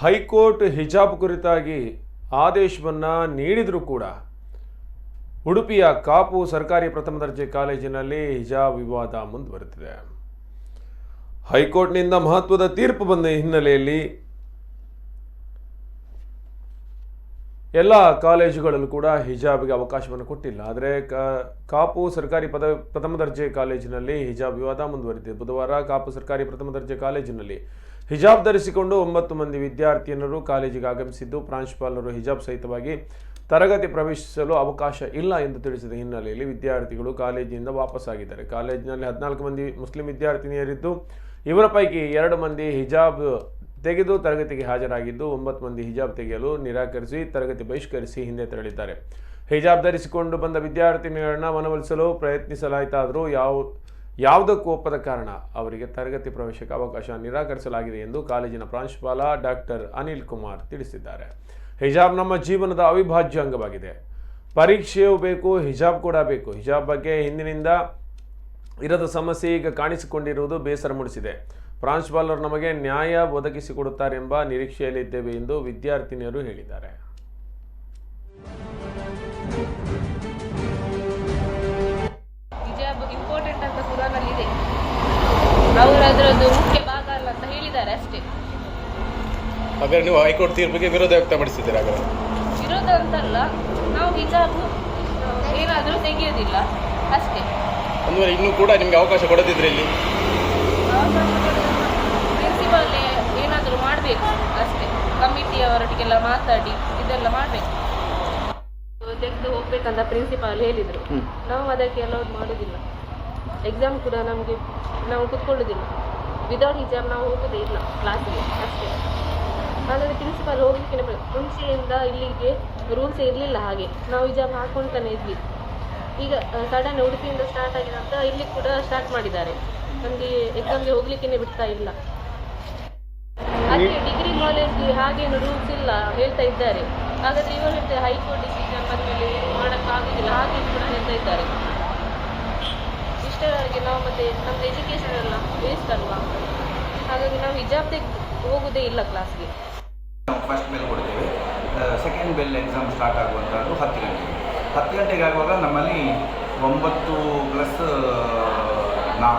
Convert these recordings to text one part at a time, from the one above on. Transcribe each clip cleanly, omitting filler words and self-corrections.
High court ಹಿಜಾಬ್ ಕುರಿತಾಗಿ ಆದೇಶವನ್ನು ನೀಡಿದರೂ ಕೂಡ ಉಡುಪಿಯ ಕಾಪು ಸರ್ಕಾರಿ ಪ್ರಥಮ ದರ್ಜೆ ಕಾಲೇಜಿನಲ್ಲಿ ಹಿಜಾಬ್ ವಿವಾದ ಮುಂದುವರೆದಿದೆ. ಹೈಕೋರ್ಟ್ನಿಂದ ಮಹತ್ವದ ತೀರ್ಪು ಬಂದ ಹಿನ್ನೆಲೆಯಲ್ಲಿ ಎಲ್ಲ ಕಾಲೇಜುಗಳಲ್ಲೂ ಕೂಡ ಹಿಜಾಬ್ಗೆ ಅವಕಾಶವನ್ನು ಕೊಟ್ಟಿಲ್ಲ. ಆದರೆ ಕಾಪು ಸರ್ಕಾರಿ ಪ್ರಥಮ ದರ್ಜೆ ಕಾಲೇಜಿನಲ್ಲಿ ಹಿಜಾಬ್ ವಿವಾದ ಮುಂದುವರೆದಿದೆ. ಬುಧವಾರ ಕಾಪು ಸರ್ಕಾರಿ ಪ್ರಥಮ ದರ್ಜೆ ಕಾಲೇಜಿನಲ್ಲಿ ಹಿಜಾಬ್ ಧರಿಸಿಕೊಂಡು 9 ಮಂದಿ ವಿದ್ಯಾರ್ಥಿನಿಯರು ಕಾಲೇಜಿಗೆ ಆಗಮಿಸಿದ್ದು, ಪ್ರಾಂಶುಪಾಲರು ಹಿಜಾಬ್ ಸಹಿತವಾಗಿ ತರಗತಿ ಪ್ರವೇಶಿಸಲು ಅವಕಾಶ ಇಲ್ಲ ಎಂದು ತಿಳಿಸಿದ ಹಿನ್ನೆಲೆಯಲ್ಲಿ ವಿದ್ಯಾರ್ಥಿಗಳು ಕಾಲೇಜಿನಿಂದ ವಾಪಸ್ಸಾಗಿದ್ದಾರೆ. ಕಾಲೇಜಿನಲ್ಲಿ 14 ಮಂದಿ ಮುಸ್ಲಿಂ ವಿದ್ಯಾರ್ಥಿನಿಯರಿದ್ದು, ಇವರ ಪೈಕಿ 2 ಮಂದಿ ಹಿಜಾಬ್ ತೆಗೆದು ತರಗತಿಗೆ ಹಾಜರಾಗಿದ್ದು, 9 ಮಂದಿ ಹಿಜಾಬ್ ತೆಗೆಯಲು ನಿರಾಕರಿಸಿ ತರಗತಿ ಬಹಿಷ್ಕರಿಸಿ ಹಿಂದೆ ತೆರಳಿದ್ದಾರೆ. ಹಿಜಾಬ್ ಧರಿಸಿಕೊಂಡು ಬಂದ ವಿದ್ಯಾರ್ಥಿನಿಗಳನ್ನ ಮನವೊಲಿಸಲು ಪ್ರಯತ್ನಿಸಲಾಯಿತಾದರೂ ಯಾವುದಕ್ಕೂ ಒಪ್ಪದ ಕಾರಣ ಅವರಿಗೆ ತರಗತಿ ಪ್ರವೇಶಕ್ಕೆ ಅವಕಾಶ ನಿರಾಕರಿಸಲಾಗಿದೆ ಎಂದು ಕಾಲೇಜಿನ ಪ್ರಾಂಶುಪಾಲ ಡಾಕ್ಟರ್ ಅನಿಲ್ ಕುಮಾರ್ ತಿಳಿಸಿದ್ದಾರೆ. ಹಿಜಾಬ್ ನಮ್ಮ ಜೀವನದ ಅವಿಭಾಜ್ಯ ಅಂಗವಾಗಿದೆ. ಪರೀಕ್ಷೆಯೂ ಬೇಕು, ಹಿಜಾಬ್ ಕೂಡ ಬೇಕು. ಹಿಜಾಬ್ ಬಗ್ಗೆ ಹಿಂದಿನಿಂದ ಇರದ ಸಮಸ್ಯೆ ಈಗ ಕಾಣಿಸಿಕೊಂಡಿರುವುದು ಬೇಸರ ಮೂಡಿಸಿದೆ. ಪ್ರಾಂಶುಪಾಲರು ನಮಗೆ ನ್ಯಾಯ ಒದಗಿಸಿಕೊಡುತ್ತಾರೆಂಬ ನಿರೀಕ್ಷೆಯಲ್ಲಿದ್ದೇವೆ ಎಂದು ವಿದ್ಯಾರ್ಥಿನಿಯರು ಹೇಳಿದ್ದಾರೆ. ಹಿಜಾಬ್ ಇಂಪಾರ್ಟೆಂಟ್ ಅಂತ ಕುರಾನಲ್ಲಿ ಇದೆ. ಅವರು ಅದರದ್ದು ಮುಖ್ಯ ಭಾಗ ಅಲ್ಲ ಅಂತ ಹೇಳಿದ್ದಾರೆ ಅಷ್ಟೇ. ಹಾಗಾದ್ರೆ ನೀವು ಹೈಕೋರ್ಟ್ ತೀರ್ಪಿಗೆ ವಿರೋಧ ವ್ಯಕ್ತಪಡಿಸಿದ್ದೀರಾ? ವಿರೋಧ ಅಂತಲ್ಲ, ನಾವು ಹಿಜಾಬ್ ಏನಾದರೂ ತೆಗೆಯೋದಿಲ್ಲ ಅಷ್ಟೇ. ಅಂದ್ರೆ ಇನ್ನೂ ಕೂಡ ನಿಮ್ಗೆ ಅವಕಾಶ ಕೊಡದಿದ್ರೆ ಇಲ್ಲಿ ಪ್ರಿನ್ಸಿಪಾಲ್ ಏನಾದರೂ ಮಾಡಬೇಕು ಅಷ್ಟೇ. ಕಮಿಟಿಯವರೊಟ್ಟಿಗೆಲ್ಲ ಮಾತಾಡಿ ಇದೆಲ್ಲ ಮಾಡಬೇಕು. ತೆಗೆದು ಹೋಗ್ಬೇಕಂತ ಪ್ರಿನ್ಸಿಪಾಲ್ ಹೇಳಿದರು. ನಾವು ಅದಕ್ಕೆ ಅಲೌಡ್ ಮಾಡೋದಿಲ್ಲ. ಎಕ್ಸಾಮ್ ಕೂಡ ನಾವು ಕೂತ್ಕೊಳ್ಳೋದಿಲ್ಲ. ವಿದೌಟ್ ಹಿಜಾಬ್ ನಾವು ಹೋಗೋದೇ ಇಲ್ಲ ಕ್ಲಾಸಿಗೆ ಅಷ್ಟೇ. ಹಾಗಾಗಿ ಪ್ರಿನ್ಸಿಪಾಲ್ ಹೋಗ್ಲಿಕ್ಕೆ ಮುಂಚೆಯಿಂದ ಇಲ್ಲಿಗೆ ರೂಲ್ಸೇ ಇರಲಿಲ್ಲ. ಹಾಗೆ ನಾವು ಹಿಜಾಬ್ ಹಾಕ್ಕೊಳ್ತಾನೆ ಇದ್ವಿ. ಈಗ ಸಡನ್ ಉಡುಪಿಯಿಂದ ಸ್ಟಾರ್ಟ್ ಆಗಿದೆ ಅಂತ ಇಲ್ಲಿ ಕೂಡ ಸ್ಟಾರ್ಟ್ ಮಾಡಿದ್ದಾರೆ. ನಮಗೆ ಎಕ್ಸಾಮ್ಗೆ ಹೋಗ್ಲಿಕ್ಕೆ ಬಿಡ್ತಾ ಇಲ್ಲ. ಹಾಗೆ ಡಿಗ್ರಿ ಕಾಲೇಜ್ಗೆ ಹಾಗೇನು ರೂಲ್ಸ್ ಇಲ್ಲ ಹೇಳ್ತಾ ಇದ್ದಾರೆ. ಹಾಗಾದರೆ ಇವರು ಹೇಳ್ತಾರೆ ಹೈಕೋರ್ಟ್ ಡಿಸಿಷನ್ ಬಂದಮೇಲೆ ಮಾಡೋಕ್ಕಾಗೋದಿಲ್ಲ ಹಾಗೆ ಕೂಡ ಹೇಳ್ತಾ ಇದ್ದಾರೆ. ಇಷ್ಟರವರೆಗೆ ನಾವು ಮತ್ತೆ ನಮ್ಮದು ಎಜುಕೇಷನ್ ಎಲ್ಲ ವೇಸ್ಟ್ ಅಲ್ವಾ. ಹಾಗಾಗಿ ನಾವು ಹಿಜಾಬ್ ತೆಗೆದು ಹೋಗೋದೇ ಇಲ್ಲ ಕ್ಲಾಸ್ಗೆ. ನಾವು ಫಸ್ಟ್ ಬೆಲ್ ಕೊಡ್ತೇವೆ. ಸೆಕೆಂಡ್ ಬೆಲ್ ಎಕ್ಸಾಮ್ ಸ್ಟಾರ್ಟ್ ಆಗುವಂಥದ್ದು 10 ಗಂಟೆಗೆ. 10 ಗಂಟೆಗೆ ಆಗುವಾಗ ನಮ್ಮಲ್ಲಿ 9+4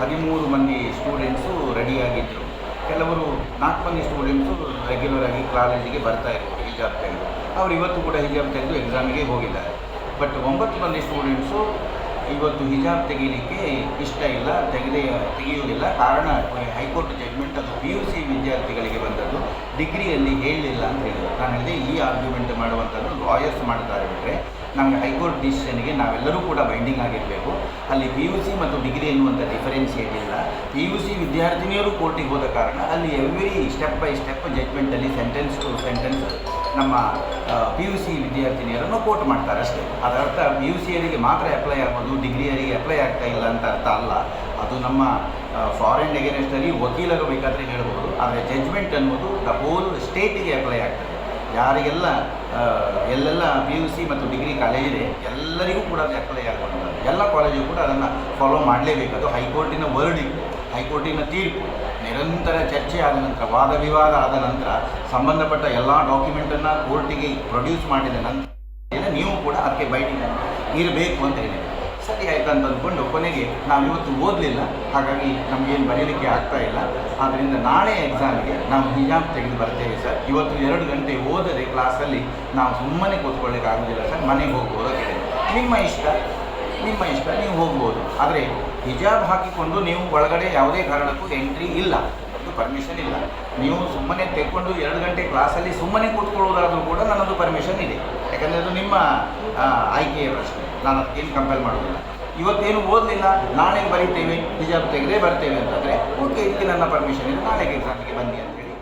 13 ಮಂದಿ ಸ್ಟೂಡೆಂಟ್ಸು ರೆಡಿಯಾಗಿದ್ದರು. ಕೆಲವರು 4 ಮಂದಿ ಸ್ಟೂಡೆಂಟ್ಸು ರೆಗ್ಯುಲರ್ ಆಗಿ ಕಾಲೇಜಿಗೆ ಬರ್ತಾ ಇರೋರು ಹಿಜಾಬ್ ತೆಗೆದು. ಅವರು ಇವತ್ತು ಕೂಡ ಹಿಜಾಬ್ ತೆಗೆದು ಎಕ್ಸಾಮಿಗೆ ಹೋಗಿದ್ದಾರೆ. ಬಟ್ 9 ಮಂದಿ ಸ್ಟೂಡೆಂಟ್ಸು ಇವತ್ತು ಹಿಜಾಬ್ ತೆಗೀಲಿಕ್ಕೆ ಇಷ್ಟ ಇಲ್ಲ, ತೆಗೆಯುವುದಿಲ್ಲ. ಕಾರಣ ಹೈಕೋರ್ಟ್ ಜಡ್ಜ್ಮೆಂಟ್ ಅದು PUC ವಿದ್ಯಾರ್ಥಿಗಳಿಗೆ ಬಂದದ್ದು, ಡಿಗ್ರಿಯಲ್ಲಿ ಹೇಳಲಿಲ್ಲ ಅಂತ ಹೇಳಿದರು. ನಾನು ಹೇಳಿದೆ ಈ ಆರ್ಗ್ಯುಮೆಂಟ್ ಮಾಡುವಂಥದ್ದು ಲಾಯರ್ಸ್ ಮಾಡ್ತಾರೆ ಬಿಟ್ಟರೆ ನಮಗೆ ಹೈಕೋರ್ಟ್ ಡಿಸಿಷನ್ಗೆ ನಾವೆಲ್ಲರೂ ಕೂಡ ಬೈಂಡಿಂಗ್ ಆಗಿರಬೇಕು. ಅಲ್ಲಿ PUC ಮತ್ತು ಡಿಗ್ರಿ ಎನ್ನುವಂಥ ಡಿಫರೆನ್ಷಿಯೇಟ್ ಇಲ್ಲ. PUC ವಿದ್ಯಾರ್ಥಿನಿಯರು ಕೋರ್ಟಿಗೆ ಹೋದ ಕಾರಣ ಅಲ್ಲಿ ಎವ್ರಿ ಸ್ಟೆಪ್ ಬೈ ಸ್ಟೆಪ್ ಜಡ್ಜ್ಮೆಂಟಲ್ಲಿ ಸೆಂಟೆನ್ಸ್ ಟು ಸೆಂಟೆನ್ಸ್ ನಮ್ಮ PUC ವಿದ್ಯಾರ್ಥಿನಿಯರನ್ನು ಕೋರ್ಟ್ ಮಾಡ್ತಾರೆ ಅಷ್ಟೇ. ಅದರ್ಥ PUCಯರಿಗೆ ಮಾತ್ರ ಅಪ್ಲೈ ಆಗೋದು, ಡಿಗ್ರಿಯರಿಗೆ ಅಪ್ಲೈ ಆಗ್ತಾ ಇಲ್ಲ ಅಂತ ಅರ್ಥ ಅಲ್ಲ. ಅದು ನಮ್ಮ ಫಾರಿನ್ ಎಗೇನೆಸ್ಟಲ್ಲಿ ವಕೀಲರು ಬೇಕಾದರೆ ಹೇಳ್ಬೋದು. ಆದರೆ ಜಡ್ಜ್ಮೆಂಟ್ ಅನ್ನೋದು ದ ಹೋಲ್ ಸ್ಟೇಟಿಗೆ ಅಪ್ಲೈ ಆಗ್ತದೆ. ಯಾರಿಗೆಲ್ಲ ಎಲ್ಲೆಲ್ಲ PUC ಮತ್ತು ಡಿಗ್ರಿ ಕಾಲೇಜಿದೆ ಎಲ್ಲರಿಗೂ ಕೂಡ ಅದು ಅಪ್ಲೈ ಆಗುವಂಥದ್ದು. ಎಲ್ಲ ಕಾಲೇಜು ಕೂಡ ಅದನ್ನು ಫಾಲೋ ಮಾಡಲೇಬೇಕು. ಅದು ಹೈಕೋರ್ಟಿನ ವರ್ಡಿಂಗ್, ಹೈಕೋರ್ಟಿನ ತೀರ್ಪು ನಿರಂತರ ಚರ್ಚೆ ಆದ ನಂತರ, ವಾದ ವಿವಾದ ಆದ ನಂತರ, ಸಂಬಂಧಪಟ್ಟ ಎಲ್ಲ ಡಾಕ್ಯುಮೆಂಟನ್ನು ಕೋರ್ಟಿಗೆ ಪ್ರೊಡ್ಯೂಸ್ ಮಾಡಿದ ನಂತರ ನೀವು ಕೂಡ ಅದಕ್ಕೆ ಬೈಂಡಿಂಗ್ ಇರಬೇಕು ಅಂತ ಹೇಳಿದೆ. ಸರಿ ಆಯ್ತು ಅಂತ ಅಂದ್ಕೊಂಡು ಕೊನೆಗೆ ನಾವು ಇವತ್ತು ಓದಲಿಲ್ಲ, ಹಾಗಾಗಿ ನಮಗೇನು ಬರೀಲಿಕ್ಕೆ ಆಗ್ತಾ ಇಲ್ಲ. ಆದ್ದರಿಂದ ನಾಳೆ ಎಕ್ಸಾಮಿಗೆ ನಾವು ಹಿಜಾಬ್ ತೆಗೆದು ಬರ್ತೇವೆ ಸರ್. ಇವತ್ತು 2 ಗಂಟೆ ಓದದೆ ಕ್ಲಾಸಲ್ಲಿ ನಾವು ಸುಮ್ಮನೆ ಕೂತ್ಕೊಳ್ಳಿಕ್ಕೆ ಆಗೋದಿಲ್ಲ ಸರ್, ಮನೆಗೆ ಹೋಗ್ಬೋದು ಅಂತ ಹೇಳಿದೆ. ನಿಮ್ಮ ಇಷ್ಟ, ನೀವು ಹೋಗ್ಬೋದು. ಆದರೆ ಹಿಜಾಬ್ ಹಾಕಿಕೊಂಡು ನೀವು ಒಳಗಡೆ ಯಾವುದೇ ಕಾರಣಕ್ಕೂ ಎಂಟ್ರಿ ಇಲ್ಲ, ಅದು ಪರ್ಮಿಷನ್ ಇಲ್ಲ. ನೀವು ಸುಮ್ಮನೆ ತೆಗೆದುಕೊಂಡು 2 ಗಂಟೆ ಕ್ಲಾಸಲ್ಲಿ ಸುಮ್ಮನೆ ಕೂತ್ಕೊಳ್ಳೋದಾದರೂ ಕೂಡ ನನ್ನದು ಪರ್ಮಿಷನ್ ಇದೆ. ಯಾಕಂದರೆ ಅದು ನಿಮ್ಮ ಆಯ್ಕೆಯ ಪ್ರಶ್ನೆ, ನಾನು ಅದಕ್ಕೇನು ಕಂಪೇರ್ ಮಾಡೋದಿಲ್ಲ. ಇವತ್ತೇನು ಓದಲಿಲ್ಲ, ನಾಳೆ ಬರೀತೇವೆ, ಹಿಜಾಬ್ ತೆಗೆದೇ ಬರ್ತೇವೆ ಅಂತಂದರೆ ಓಕೆ, ಇದಕ್ಕೆ ನನ್ನ ಪರ್ಮಿಷನ್ ಇದೆ, ನಾಳೆಗೆ ಎಕ್ಸಾಮಿಗೆ ಬನ್ನಿ ಅಂತ ಹೇಳಿ